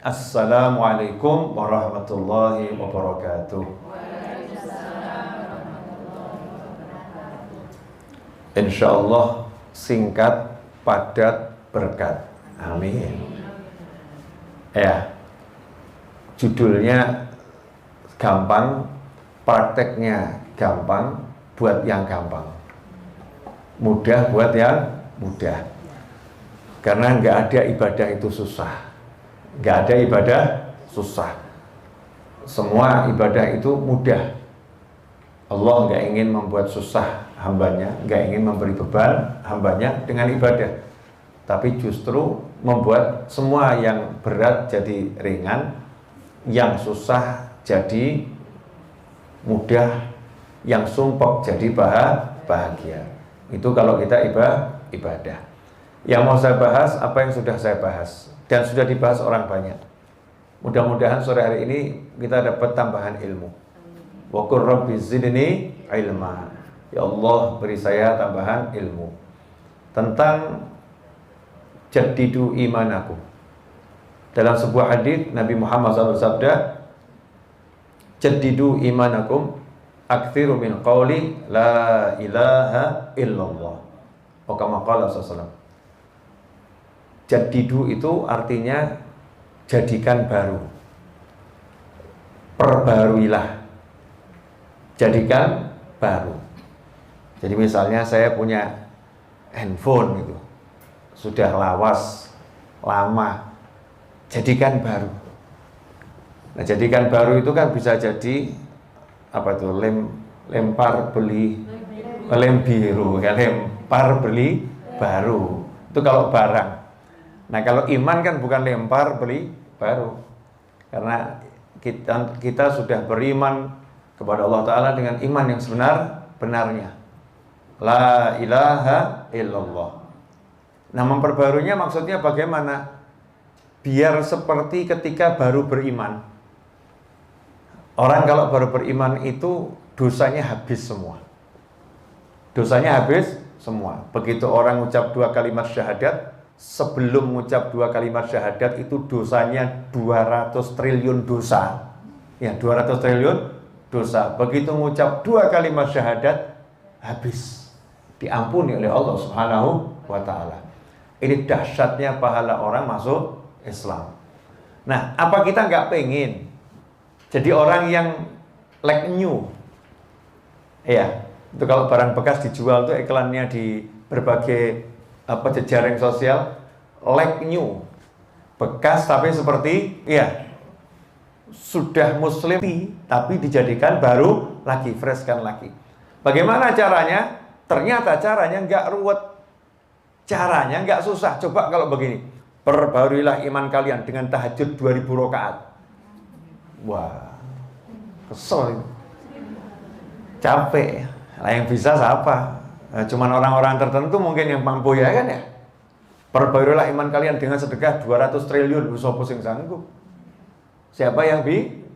Assalamualaikum warahmatullahi wabarakatuh. Insyaallah singkat, padat, berkat. Amin. Ya, judulnya gampang, prakteknya gampang, buat yang gampang, mudah buat yang mudah. Karena nggak ada ibadah itu susah, nggak ada ibadah susah. Semua ibadah itu mudah. Allah nggak ingin membuat susah hambanya, nggak ingin memberi beban hambanya dengan ibadah, tapi justru membuat semua yang berat jadi ringan, yang susah jadi mudah, yang sumpek jadi bahagia. Itu kalau kita ibadah. Yang mau saya bahas apa yang sudah saya bahas dan sudah dibahas orang banyak. Mudah-mudahan sore hari ini kita dapat tambahan ilmu. Wa qur rabbi zidni ilma. Ya Allah, beri saya tambahan ilmu tentang jaddidu imanakum. Dalam sebuah hadis Nabi Muhammad SAW sabda, jaddidu imanakum aktsiru min qawli la ilaha illallah. Oh, kama qala sallallahu. Jaddidu itu artinya jadikan baru, perbaruilah, jadikan baru. Jadi misalnya saya punya handphone itu sudah lawas, lama, jadikan baru. Nah, jadikan baru itu kan bisa jadi apa itu, lempar beli, lem biru, ya, lempar beli baru. Itu kalau barang. Nah, kalau iman kan bukan lempar beli baru, karena kita sudah beriman kepada Allah Ta'ala dengan iman yang sebenar-benarnya. La ilaha illallah. Nah, memperbarunya maksudnya bagaimana? Biar seperti ketika baru beriman. Orang kalau baru beriman itu dosanya habis semua. Dosanya habis semua. Begitu orang ucap 2 kalimat syahadat, sebelum mengucap 2 kalimat syahadat itu dosanya 200 triliun dosa. Ya, 200 triliun dosa. Begitu mengucap 2 kalimat syahadat, habis. Diampuni oleh Allah Subhanahu wa ta'ala. Ini dahsyatnya pahala orang masuk Islam. Nah, apa kita nggak pengen jadi orang yang like new? Ya, itu kalau barang bekas dijual tuh iklannya di berbagai jejaring sosial, like new, bekas tapi seperti sudah muslim tapi dijadikan baru lagi, fresh kan lagi. Bagaimana caranya? Ternyata caranya nggak ruwet, caranya nggak susah. Coba kalau begini, perbaruilah iman kalian dengan tahajud 2000 rakaat. Wah, kesel itu, capek. Nah, yang bisa siapa? Cuman orang-orang tertentu mungkin yang mampu, ya kan ya. Perbaruilah iman kalian dengan sedekah 200 triliun, usah pusing sanggup. Siapa yang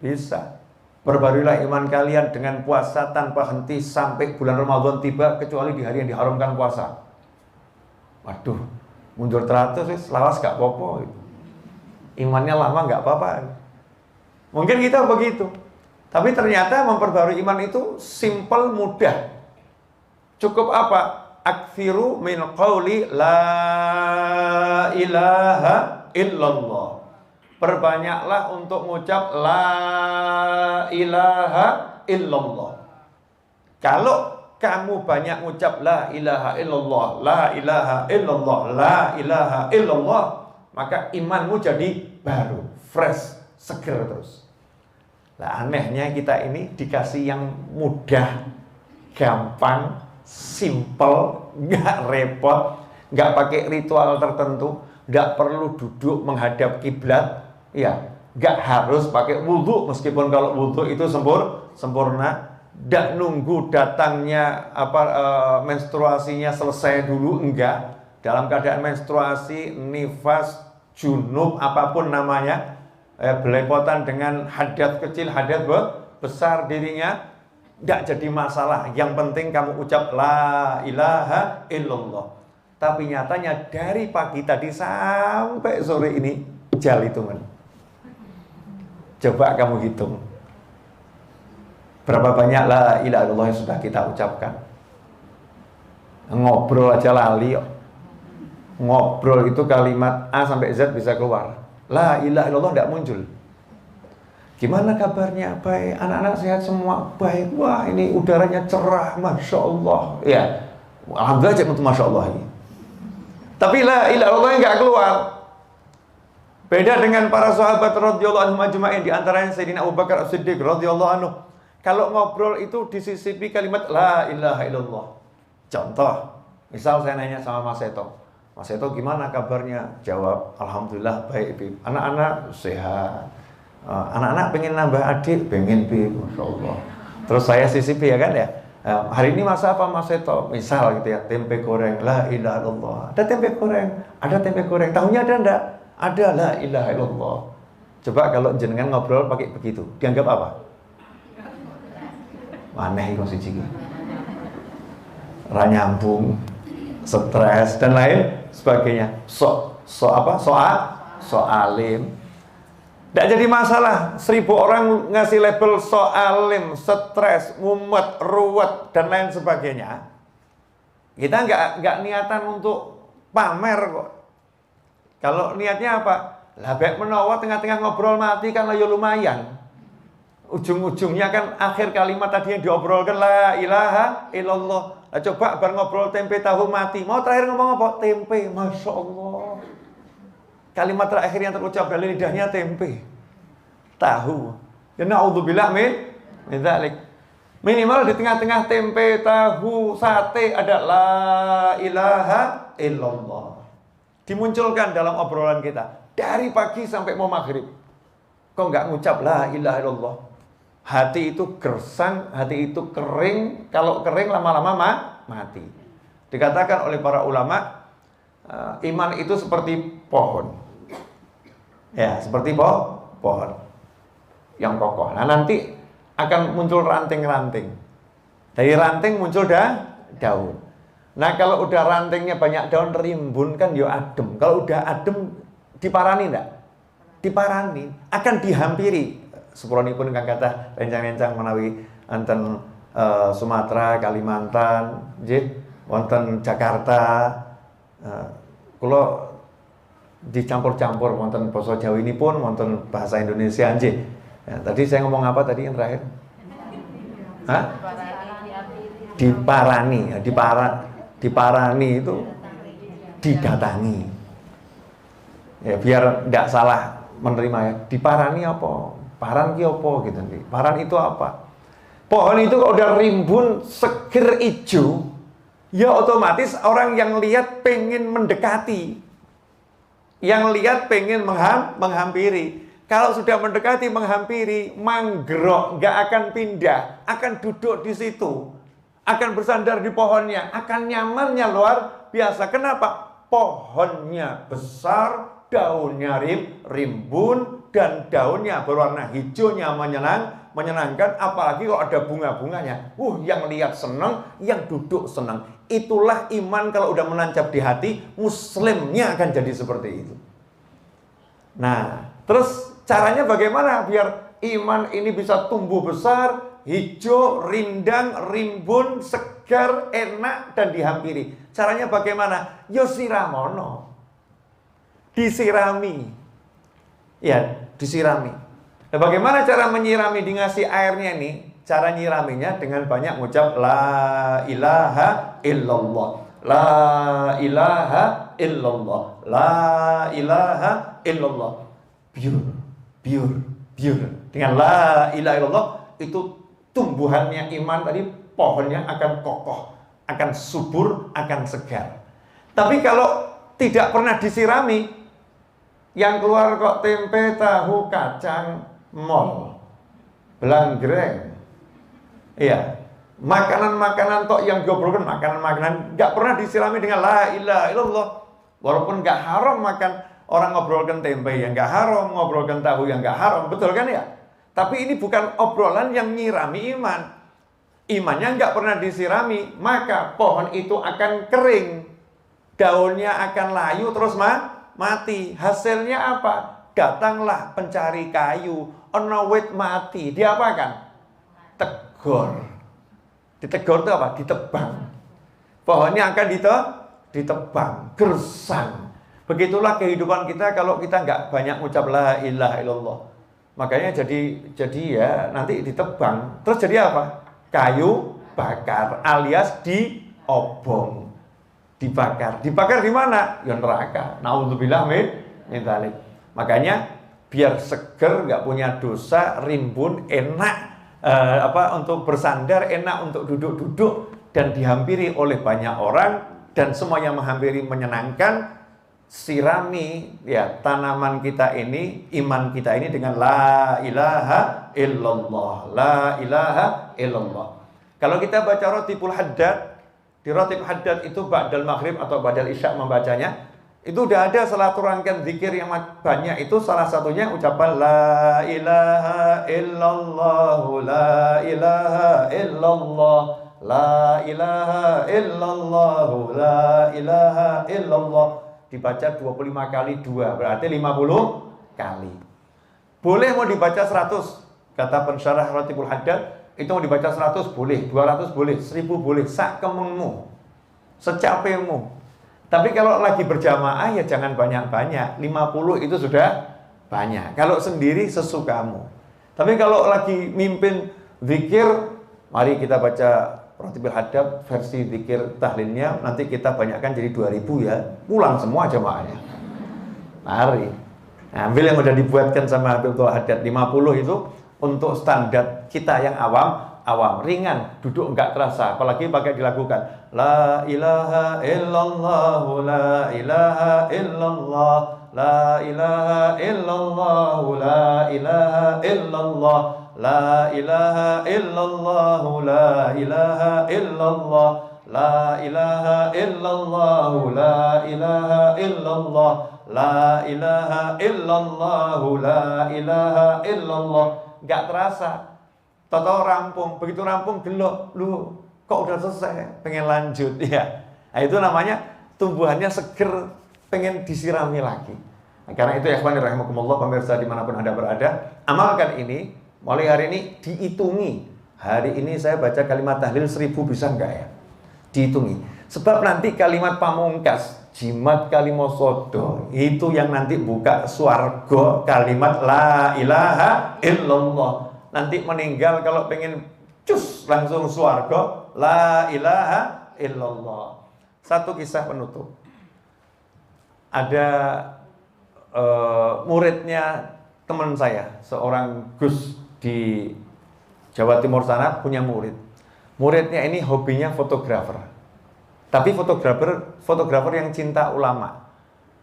bisa? Perbaruilah iman kalian dengan puasa tanpa henti sampai bulan Ramadan tiba, kecuali di hari yang diharamkan puasa. Waduh, mundur teratur sih, lawas gak apa-apa. Imannya lama gak apa-apa. Mungkin kita begitu. Tapi ternyata memperbarui iman itu simple, mudah. Cukup apa? Aktsiru min qawli la ilaha illallah. Perbanyaklah untuk mengucap la ilaha illallah. Kalau kamu banyak mengucap la ilaha illallah, la ilaha illallah, la ilaha illallah, maka imanmu jadi baru, fresh, seger terus. Nah, anehnya kita ini dikasih yang mudah, gampang, simple, nggak repot, nggak pakai ritual tertentu, nggak perlu duduk menghadap kiblat, ya, nggak harus pakai wudhu, meskipun kalau wudhu itu sempurna, nggak nunggu datangnya menstruasinya selesai dulu, enggak. Dalam keadaan menstruasi, nifas, junub, apapun namanya, belepotan dengan hadat kecil, hadat besar dirinya, tidak jadi masalah. Yang penting kamu ucap la ilaha illallah. Tapi nyatanya dari pagi tadi sampai sore ini jal hitungan. Coba kamu hitung. Berapa banyak la ilaha illallah yang sudah kita ucapkan. Ngobrol aja lali kok. Ngobrol itu kalimat A sampai Z bisa keluar. La ilaha illallah tidak muncul. Gimana kabarnya? Baik. Anak-anak sehat semua? Baik. Wah, ini udaranya cerah, Masya Allah. Ya, alhamdulillah cek Masya Allah ini. Tapi la ilaha illallah nggak keluar. Beda dengan para sahabat radhiyallahu anhum ajma'in, di antaranya Sayyidina Abu Bakar As-Siddiq radhiyallahu anhu. Kalau ngobrol itu disisipi kalimat la ilaha illallah. Contoh, misal saya nanya sama Mas Seto. Mas Seto gimana kabarnya? Jawab, alhamdulillah baik, Bib. Anak-anak sehat. Anak-anak pengen nambah adik, pengen, Bib. Masya Allah. Terus saya sisipi ya kan ya. Hari ini masak apa Mas Seto? Misal gitu ya, tempe goreng, la ilaha illallah. Ada tempe goreng, ada tempe goreng. Tahunya ada enggak? Ada, la ilaha illallah. Coba kalau jenengan ngobrol pakai begitu, dianggap apa? Aneh itu sih ciki. Ranyambung, stres dan lain sebagainya. Soalim. Tidak jadi masalah. 1000 orang ngasih label soalim, stres, mumet, ruwet dan lain sebagainya. Kita nggak niatan untuk pamer kok. Kalau niatnya apa? Lah baik menawa tengah-tengah ngobrol mati kan ya lumayan. Ujung-ujungnya kan akhir kalimat tadi yang diobrolkan la ilaha illallah. Nah, coba bar ngobrol tempe tahu mati. Mau terakhir ngomong apa? Tempe, Masya Allah. Kalimat terakhir yang terucap dari lidahnya tempe, tahu. Ya na'udzubillah min dzalik. Minimal di tengah-tengah tempe, tahu, sate ada la ilaha illallah. Dimunculkan dalam obrolan kita dari pagi sampai mau maghrib. Kok nggak ngucap la ilaha illallah? Hati itu gersang, hati itu kering. Kalau kering lama-lama mati. Dikatakan oleh para ulama, iman itu seperti pohon. Ya, seperti pohon yang kokoh. Nah, nanti akan muncul ranting-ranting. Dari ranting muncul daun. Nah, kalau udah rantingnya banyak daun, rimbun kan ya adem. Kalau udah adem, diparani enggak? Diparani, akan dihampiri. Sepuronipun kang kathah rencang-rencang menawi enten Sumatera, Kalimantan, nggih, wonten Jakarta. Kula dicampur-campur wonten basa Jawa ini pun wonten bahasa Indonesia nggih. Ya, tadi saya ngomong apa tadi yang terakhir? Hah? Diparani, ya, diparani itu didatangi. Ya, biar enggak salah menerima ya. Diparani apa? Paran ki apa gitu nih. Paran itu apa? Pohon itu kalau udah rimbun, seger hijau, ya otomatis orang yang lihat pengen mendekati. Yang lihat pengen menghampiri. Kalau sudah mendekati, menghampiri, manggrok, nggak akan pindah, akan duduk di situ, akan bersandar di pohonnya, akan nyamannya luar biasa. Kenapa? Pohonnya besar, daunnya rimbun, dan daunnya berwarna hijaunya menyenangkan, apalagi kalau ada bunga-bunganya. Yang lihat senang, yang duduk senang. Itulah iman kalau udah menancap di hati, muslimnya akan jadi seperti itu. Nah, terus caranya bagaimana biar iman ini bisa tumbuh besar, hijau, rindang, rimbun, segar, enak, dan dihampiri? Caranya bagaimana? Siramono. Disirami. Ya, disirami. Nah, bagaimana cara menyirami, ngasih airnya ini? Cara nyiraminya dengan banyak mengucap la ilaha illallah, la ilaha illallah, la ilaha illallah. Biur. Dengan la ilaha illallah itu tumbuhannya iman tadi, pohonnya akan kokoh, akan subur, akan segar. Tapi kalau tidak pernah disirami, yang keluar kok tempe, tahu, kacang, mol, belanggreng. Iya, makanan-makanan tok yang diobrolkan, makanan-makanan nggak pernah disirami dengan la ilaha illallah. Walaupun nggak haram makan, orang ngobrolkan tempe yang nggak haram, ngobrolkan tahu yang nggak haram, betul kan ya? Tapi ini bukan obrolan yang nyirami iman. Imannya nggak pernah disirami, maka pohon itu akan kering, daunnya akan layu terus mati. Hasilnya apa? datanglah pencari kayu, ana wit mati, diapakan? Tegor. Ditegur itu apa? Ditebang. Pohonnya akan ditebang, gersang. Begitulah kehidupan kita kalau kita nggak banyak ucap la ilaha illallah. Makanya jadi ya nanti ditebang. Terus jadi apa? Kayu bakar alias diobong. Dibakar. Dibakar di mana? Ya neraka. Nauzubillah min dzalik. Makanya biar seger, nggak punya dosa, rimbun, enak untuk bersandar, enak untuk duduk-duduk dan dihampiri oleh banyak orang dan semuanya menghampiri menyenangkan. Sirami ya tanaman kita ini, iman kita ini dengan la ilaha illallah, la ilaha illallah. Kalau kita baca Ratibul Haddad, di Ratib Haddad itu ba'dal maghrib atau ba'dal isya membacanya, itu udah ada selatur rangkaian zikir yang banyak. Itu salah satunya ucapan la ilaha illallah, la ilaha illallah, la ilaha illallah, la ilaha illallah. Dibaca 25 kali 2, berarti 50 kali. Boleh mau dibaca 100. Kata pensyarah Ratibul Haddad, itu mau dibaca 100 boleh, 200 boleh, 1000 boleh, sak kemengmu, secapekmu. Tapi kalau lagi berjamaah ya jangan banyak-banyak, 50 itu sudah banyak. Kalau sendiri sesukamu. Tapi kalau lagi mimpin zikir, mari kita baca Ratibul Haddad versi zikir tahlilnya, nanti kita banyakkan jadi 2000 ya. Pulang semua jamaahnya. Mari. Nah, ambil yang udah dibuatkan sama Ratibul Haddad 50 itu untuk standar kita yang awam, ringan, duduk enggak terasa, apalagi pakai dilakukan. La ilaha illallah, la ilaha illallah, la ilaha illallah, la ilaha illallah, la ilaha illallah, la ilaha illallah, la ilaha illallah, la ilaha illallah, la ilaha illallah, la ilaha illallah. Enggak terasa. Tahu rampung, begitu rampung gelok, lu kok udah selesai, pengen lanjut ya. Nah, itu namanya tumbuhannya seger, pengen disirami lagi. Nah, karena itu ya ikhwan rahimakumullah, pemirsa dimanapun Anda berada, amalkan ini. Mulai hari ini dihitungi. Hari ini saya baca kalimat tahlil 1000 bisa enggak ya? Dihitungi. Sebab nanti kalimat pamungkas, jimat kalimat sodo, itu yang nanti buka swarga kalimat la ilaha illallah. Nanti meninggal kalau pengen cus langsung swarga la ilaha illallah. Satu kisah penutup. Ada muridnya teman saya, seorang Gus di Jawa Timur sana punya murid. Muridnya ini hobinya fotografer. Tapi fotografer yang cinta ulama.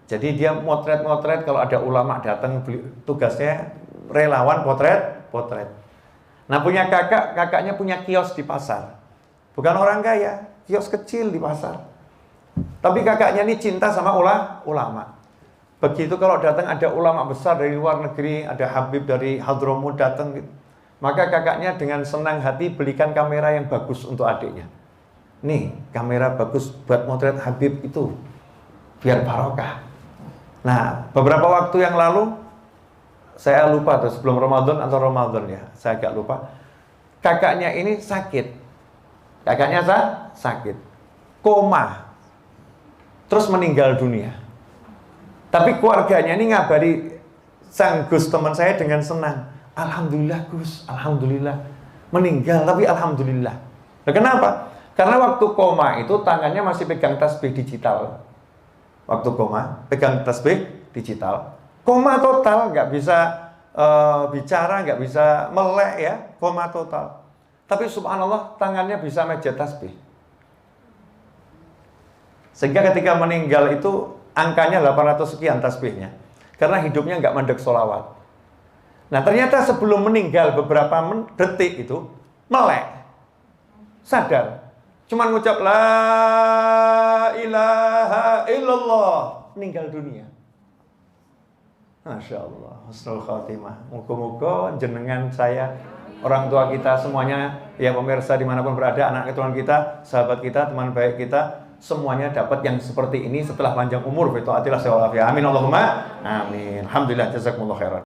Jadi dia motret-motret kalau ada ulama datang, tugasnya relawan potret. Nah punya kakaknya punya kios di pasar. Bukan orang kaya, kios kecil di pasar. Tapi kakaknya ini cinta sama ulama. Begitu kalau datang ada ulama besar dari luar negeri, ada Habib dari Hadramut datang gitu, maka kakaknya dengan senang hati belikan kamera yang bagus untuk adiknya. Nih, kamera bagus buat motret Habib itu, biar barokah. Nah, beberapa waktu yang lalu, saya lupa tuh sebelum Ramadan atau Ramadan ya, saya agak lupa. Kakaknya ini sakit. Kakaknya sakit. Koma. Terus meninggal dunia. Tapi keluarganya ini ngabari sang Gus teman saya dengan senang. Alhamdulillah Gus, alhamdulillah. Meninggal tapi alhamdulillah. Nah, kenapa? Karena waktu koma itu tangannya masih pegang tasbih digital. Waktu koma, pegang tasbih digital. Koma total, nggak bisa bicara, nggak bisa melek ya, koma total. Tapi subhanallah tangannya bisa meja tasbih. Sehingga ketika meninggal itu angkanya 800 sekian tasbihnya. Karena hidupnya nggak mandek sholawat. Nah ternyata sebelum meninggal beberapa detik itu melek, sadar. Cuman ngucap la ilaha illallah, meninggal dunia. Masya Allah, husnul khatimah. Moga-moga jenengan saya, orang tua kita semuanya, ya pemirsa dimanapun berada, anak keturunan kita, sahabat kita, teman baik kita, semuanya dapat yang seperti ini setelah panjang umur. Amin Allahumma amin. Alhamdulillah, jazakumullah khairan.